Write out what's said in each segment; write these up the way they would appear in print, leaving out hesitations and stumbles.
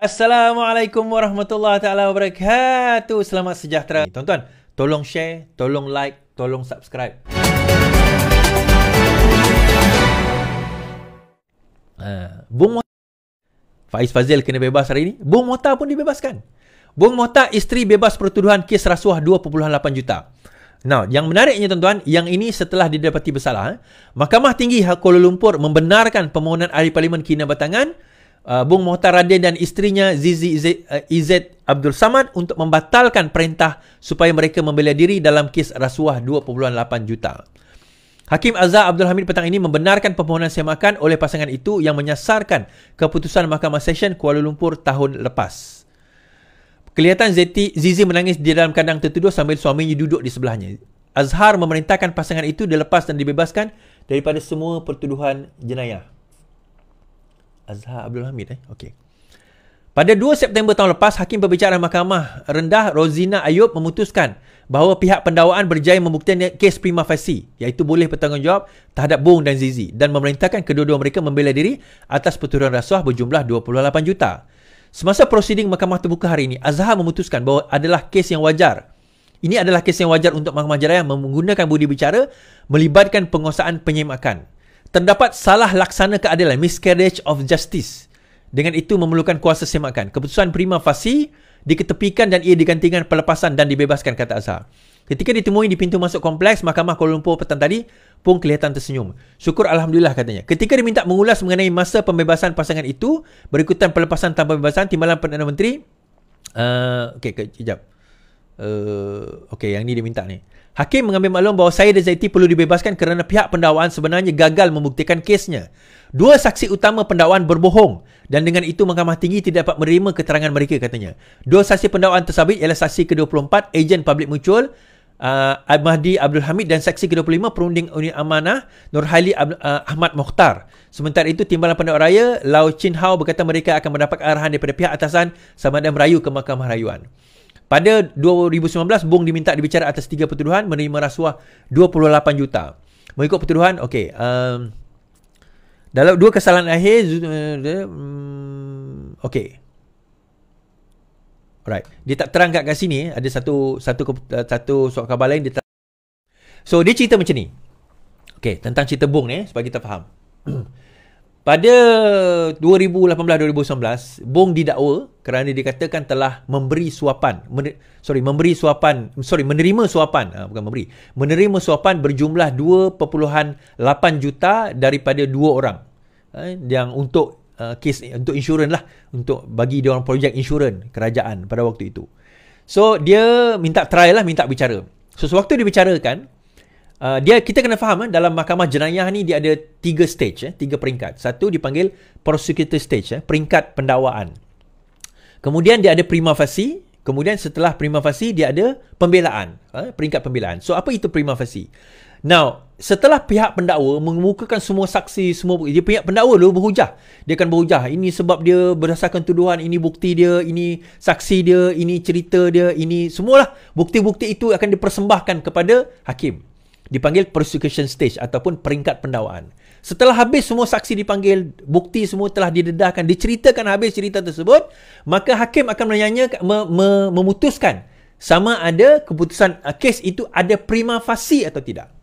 Assalamualaikum warahmatullahi taala wabarakatuh. Selamat sejahtera. Tuan-tuan, tolong share, tolong like, tolong subscribe. Bung Faiz Fazil kena bebas hari ini. Bung Mokhtar pun dibebaskan. Bung Mokhtar isteri bebas pertuduhan kes rasuah 2.8 juta. Nah, yang menariknya tuan-tuan, yang ini setelah didapati bersalah, Mahkamah Tinggi Kuala Lumpur membenarkan permohonan Ahli Parlimen Kina Batangan, Bung Mokhtar Radin dan isterinya Zizi Izzet Abdul Samad untuk membatalkan perintah supaya mereka membela diri dalam kes rasuah 2.8 juta. Hakim Azhar Abdul Hamid petang ini membenarkan permohonan semakan oleh pasangan itu yang menyasarkan keputusan Mahkamah Session Kuala Lumpur tahun lepas. Kelihatan Zizi menangis di dalam kandang tertuduh sambil suaminya duduk di sebelahnya. Azhar memerintahkan pasangan itu dilepas dan dibebaskan daripada semua pertuduhan jenayah. Azhar Abdul Hamid Okey. Pada 2 September tahun lepas, Hakim Perbicaraan Mahkamah Rendah Rozina Ayub memutuskan bahawa pihak pendakwaan berjaya membuktikan kes prima facie, iaitu boleh bertanggungjawab terhadap Bung dan Zizi, dan memerintahkan kedua-dua mereka membela diri atas pertuduhan rasuah berjumlah 28 juta. Semasa prosiding Mahkamah Terbuka hari ini, Azhar memutuskan bahawa adalah kes yang wajar. Ini adalah kes yang wajar untuk Mahkamah Jenayah menggunakan budi bicara melibatkan penguasaan penyemakan. Terdapat salah laksana keadilan, miscarriage of justice. Dengan itu memerlukan kuasa semakan. Keputusan prima facie diketepikan dan ia digantikan pelepasan dan dibebaskan, kata Azhar. Ketika ditemui di pintu masuk kompleks Mahkamah Kuala Lumpur petang tadi, Pung kelihatan tersenyum. Syukur Alhamdulillah, katanya. Ketika diminta mengulas mengenai masa pembebasan pasangan itu, berikutan pelepasan tanpa pembebasan, Timbalan Perdana Menteri, kejap. Yang ni dia minta ni. Hakim mengambil maklum bahawa saya dan Zaiti perlu dibebaskan kerana pihak pendakwaan sebenarnya gagal membuktikan kesnya. 2 saksi utama pendakwaan berbohong dan dengan itu Mahkamah Tinggi tidak dapat menerima keterangan mereka, katanya. 2 saksi pendakwaan tersabit ialah saksi ke-24, ejen public mutual Mahdi Abdul Hamid, dan saksi ke-25, perunding unit amanah Nurhaili Ahmad Mokhtar. Sementara itu, Timbalan Pendakwa Raya Lau Chin Hao berkata mereka akan mendapat arahan daripada pihak atasan sama ada merayu ke Mahkamah Rayuan. Pada 2019, Bung diminta dibicara atas 3 pertuduhan menerima rasuah 28 juta. Mengikut pertuduhan, dalam 2 kesalahan akhir, Alright. Dia tak terang kat sini, ada satu surat khabar lain dia So dia cerita macam ni. Tentang cerita Bung ni supaya kita faham. Pada 2018-2019, Bung didakwa kerana dikatakan telah menerima suapan berjumlah 2.8 juta daripada 2 orang. Yang untuk kes untuk insurans lah, untuk bagi dia orang projek insurans kerajaan pada waktu itu. So dia minta trial lah, minta bicara. So sewaktu dibicarakan, kita kena faham dalam mahkamah jenayah ni dia ada 3 stage, 3 peringkat. Satu dipanggil prosecutor stage, peringkat pendakwaan. Kemudian dia ada prima facie. Kemudian setelah prima facie dia ada pembelaan, peringkat pembelaan. So apa itu prima facie? Now, setelah pihak pendakwa mengemukakan semua saksi, dia pihak pendakwa dulu berhujah. Dia akan berhujah, ini sebab dia berdasarkan tuduhan, ini bukti dia, ini saksi dia, ini cerita dia, ini semualah bukti-bukti itu akan dipersembahkan kepada hakim. Dipanggil prosecution stage ataupun peringkat pendakwaan. Setelah habis semua saksi dipanggil, bukti semua telah didedahkan, diceritakan habis cerita tersebut, maka hakim akan memutuskan sama ada keputusan kes itu ada prima facie atau tidak.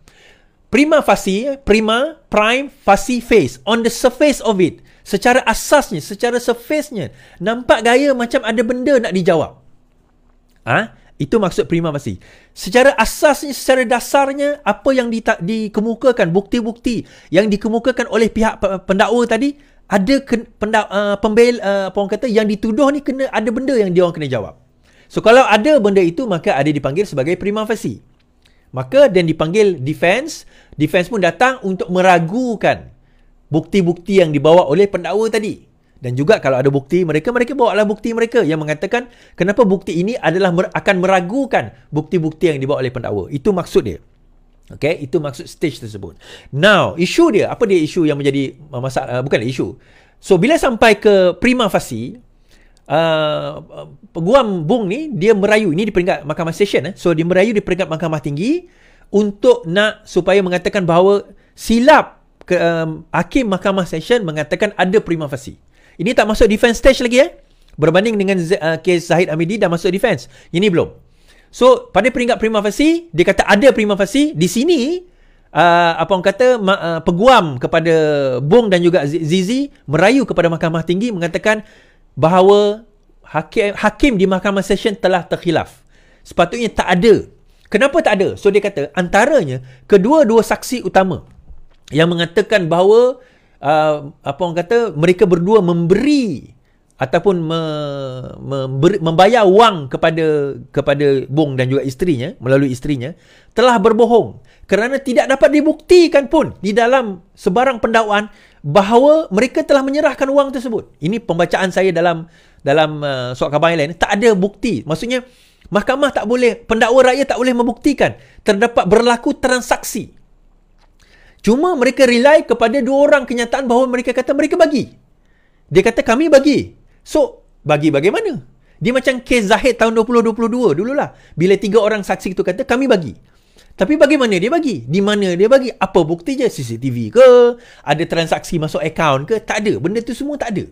Prima facie, prime facie face, on the surface of it, secara asasnya, secara surface-nya, nampak gaya macam ada benda nak dijawab. Itu maksud prima facie. Secara asasnya, secara dasarnya, apa yang dikemukakan, bukti-bukti yang dikemukakan oleh pihak pendakwa tadi, ada yang dituduh ni kena ada benda yang dia orang kena jawab. So kalau ada benda itu, maka ada dipanggil sebagai prima facie. Maka dan dipanggil defense pun datang untuk meragukan bukti-bukti yang dibawa oleh pendakwa tadi. Dan juga kalau ada bukti, mereka bawalah bukti mereka yang mengatakan kenapa bukti ini akan meragukan bukti-bukti yang dibawa oleh pendakwa. Itu maksud dia. Itu maksud stage tersebut. Now, isu dia, apa dia isu yang menjadi masalah? Bukanlah isu. So, bila sampai ke prima facie, peguam Bung ni dia merayu, ini di peringkat Mahkamah Session, so dia merayu di peringkat Mahkamah Tinggi untuk nak supaya mengatakan bahawa silap hakim Mahkamah Session mengatakan ada prima facie. Ini tak masuk defense stage lagi berbanding dengan kes Zahid Hamidi dah masuk defense. Ini belum. So pada peringkat prima facie, dia kata ada prima facie. Di sini apa orang kata peguam kepada Bong dan juga Zizi merayu kepada Mahkamah Tinggi mengatakan bahawa hakim di Mahkamah Session telah terkhilaf. Sepatutnya tak ada. Kenapa tak ada? So dia kata antaranya kedua-dua saksi utama yang mengatakan bahawa apa orang kata mereka berdua memberi ataupun membayar wang kepada Bong dan juga isterinya melalui isterinya telah berbohong kerana tidak dapat dibuktikan pun di dalam sebarang pendakwaan bahawa mereka telah menyerahkan wang tersebut. Ini pembacaan saya dalam surat khabar yang lain. Tak ada bukti. Maksudnya mahkamah tak boleh, pendakwa raya tak boleh membuktikan terdapat berlaku transaksi. Cuma mereka rely kepada dua orang kenyataan bahawa mereka kata mereka bagi. Dia kata kami bagi. So, bagi bagaimana? Dia macam kes Zahid tahun 2022 dululah. Bila 3 orang saksi itu kata kami bagi. Tapi bagaimana dia bagi? Di mana dia bagi? Apa bukti je? CCTV ke? Ada transaksi masuk akaun ke? Tak ada. Benda tu semua tak ada.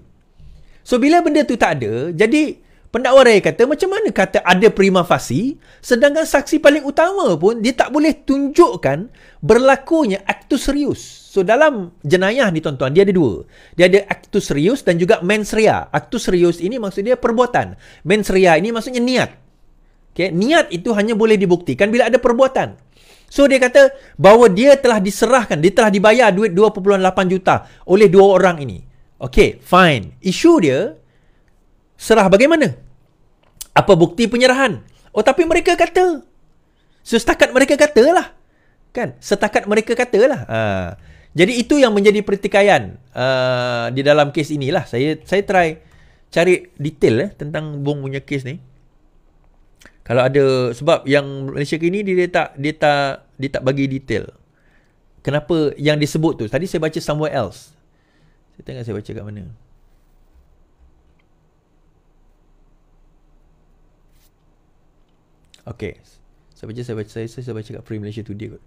So, bila benda tu tak ada, jadi pendakwa raya kata macam mana kata ada prima facie sedangkan saksi paling utama pun dia tak boleh tunjukkan berlakunya actus reus. So dalam jenayah ni tuan-tuan dia ada dua. Dia ada actus reus dan juga mens rea. Actus reus ini maksud dia perbuatan. Mens rea ini maksudnya niat. Okay? Niat itu hanya boleh dibuktikan bila ada perbuatan. So dia kata bahawa dia telah diserahkan, dia telah dibayar duit 2.8 juta oleh dua orang ini. Okay, fine. Isu dia serah bagaimana? Apa bukti penyerahan? Oh, tapi mereka kata. So, setakat mereka katalah. Kan? Setakat mereka katalah. Jadi, itu yang menjadi pertikaian di dalam kes inilah. Saya try cari detail tentang Bong punya kes ni. Kalau ada, sebab yang Malaysia kini dia tak bagi detail. Kenapa yang disebut tu? Tadi saya baca somewhere else. Saya tengok saya baca kat mana. Okay. Saya baca kat Free Malaysia Today kot.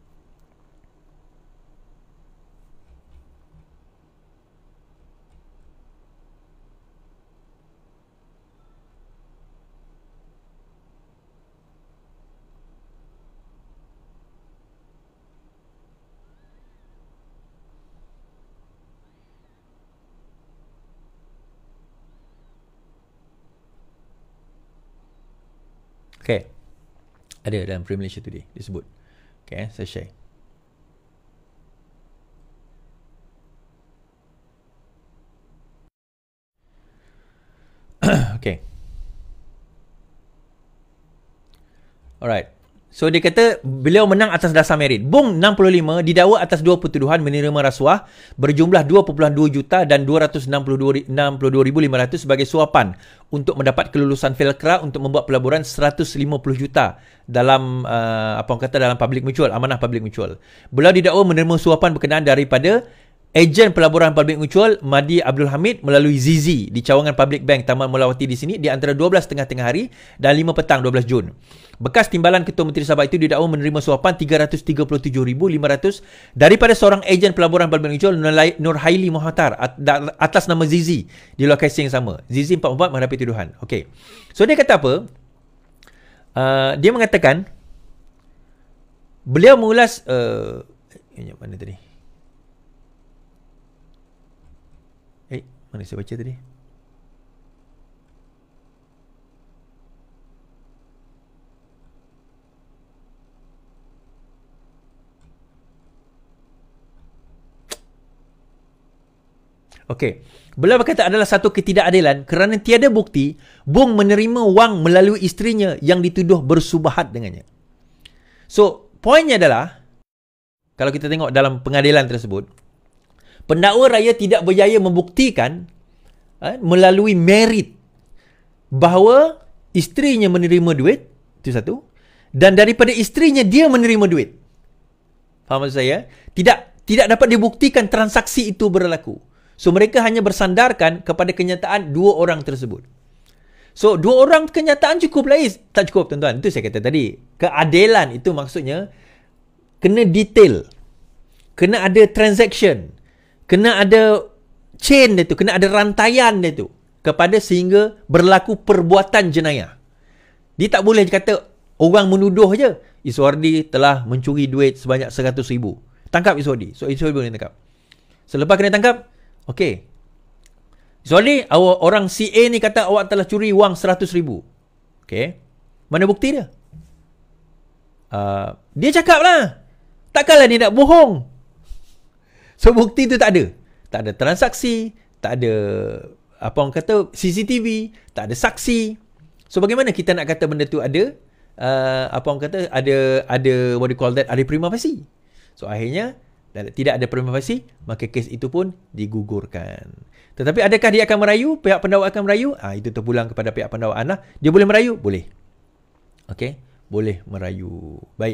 Okay. Ada dalam Free Malaysia Today disebut. Okay, saya share. Okay. Alright. So dia kata beliau menang atas dasar merit. Bong 65 didakwa atas dua pertuduhan menerima rasuah berjumlah 2.2 juta dan 262,500 sebagai suapan untuk mendapat kelulusan Felkra untuk membuat pelaburan 150 juta dalam dalam public mutual, amanah public mutual. Beliau didakwa menerima suapan berkenaan daripada ejen pelaburan public mutual Madi Abdul Hamid melalui Zizi di cawangan Public Bank Taman Melawati di sini di antara 12 tengah hari dan 5 petang 12 Jun. Bekas timbalan Ketua Menteri Sabah itu didakwa menerima suapan 337,500 daripada seorang ejen pelaburan public mutual Nur Haili Mohatar atas nama Zizi di lokasi yang sama. Zizi 44 menghadapi tuduhan. Okey. So dia kata apa? Dia mengatakan beliau mengulas mana tadi? Mana saya baca tadi? Okey. Beliau berkata adalah satu ketidakadilan kerana tiada bukti Bong menerima wang melalui isterinya yang dituduh bersubahat dengannya. So, poinnya adalah kalau kita tengok dalam pengadilan tersebut, pendakwa raya tidak berjaya membuktikan melalui merit bahawa isterinya menerima duit, itu satu, dan daripada isterinya dia menerima duit. Faham maksud saya? Tidak dapat dibuktikan transaksi itu berlaku. So mereka hanya bersandarkan kepada kenyataan dua orang tersebut. So dua orang kenyataan cukup lagi? Tak cukup tuan-tuan. Itu saya kata tadi. Keadilan itu maksudnya kena detail. Kena ada transaction. Kena ada chain dia tu, kena ada rantaian dia tu. kepada sehingga berlaku perbuatan jenayah. Dia tak boleh kata orang menuduh je Iswardi telah mencuri duit sebanyak 100,000. Tangkap Iswardi. So Iswardi boleh tangkap. Selepas kena tangkap, okey. Iswardi, orang si A ni kata awak telah curi wang 100,000. Okey. Mana bukti dia? Dia cakap lah. Takkanlah dia nak bohong. So bukti tu tak ada. Tak ada transaksi, tak ada apa orang kata CCTV, tak ada saksi. So bagaimana kita nak kata benda tu ada apa orang kata ada what do you call that, ada prima facie. So akhirnya tidak ada prima facie, maka kes itu pun digugurkan. Tetapi adakah dia akan merayu? Pihak pendakwa akan merayu? Itu terpulang kepada pihak pendakwaan lah. Dia boleh merayu? Boleh. Okey, boleh merayu. Baik.